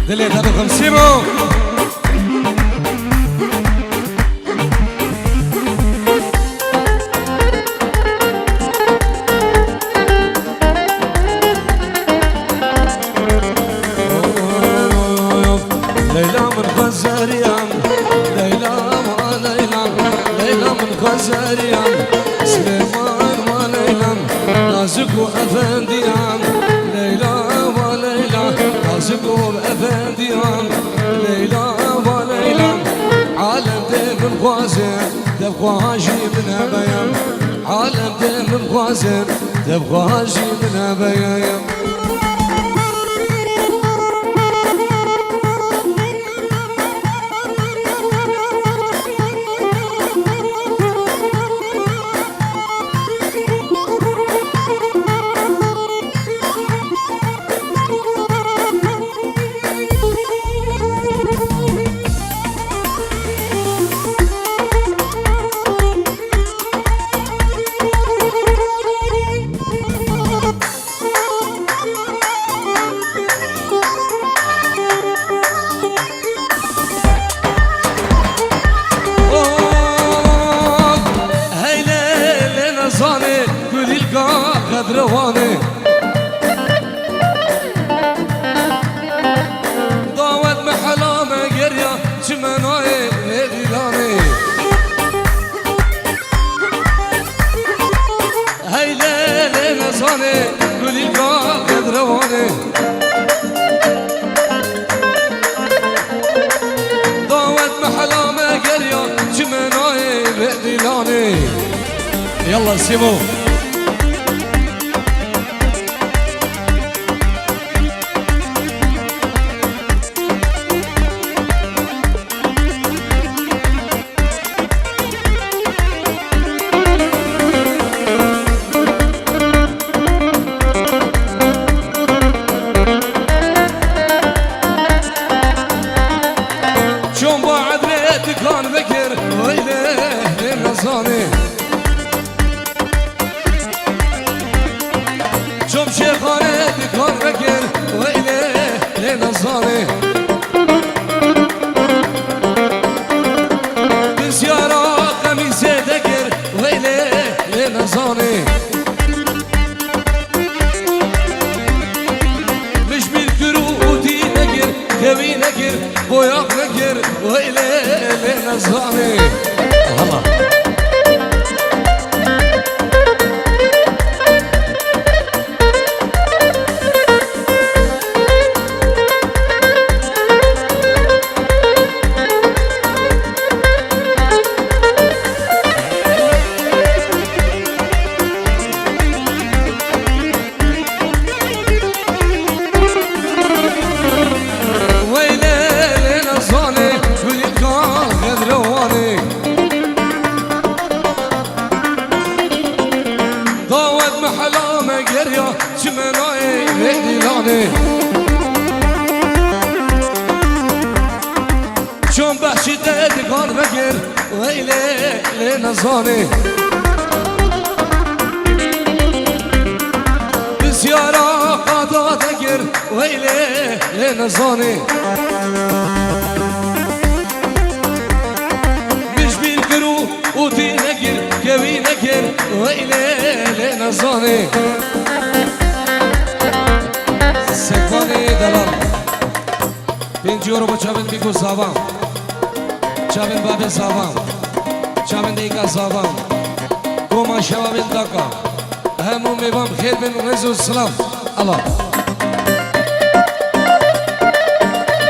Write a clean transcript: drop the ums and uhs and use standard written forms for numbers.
دلي دادو خمسيمو ليلى من غزاريان ليلى ما ليلى ليلى من غزاريان سليمان ما ليلى نازك وأفنديان ليلى ما ليلى نازك وأفنديان ليلى ما ليلى عالم ديم الغازر تبغى هاجي من أبيان عالم ديم الغازر تبغى هاجي من أبيان رواني ضاوت محلامة قرية جمناي هديلاني هاي ليلة نصاني قولي القاقد رواني ضاوت محلامة قرية جمناي هديلاني يلا سيمو كان بكر ويله لنصاني شوف شيخاني كان بكر ويله لنصاني بسيارة قميصي ذكر ويله لنصاني مش بالكروتي نكر كوي نكر بوياق نكر ويله لنصاني هلا محلامة قرية جمناي هديلاني شون بحشي تادي كان بكر ويلي لنصاني بسيارة قاضى ذكر ويلي لنصاني مش بالكرو وتي نكر كوي نكر ويلي لنصاني سكاني دلال 5 euro بچابن بیگو زاوام چابن باب زاوام چابن دیگا زاوام کوما شوابن داکا همون میبام خیر بن رزو سلام الله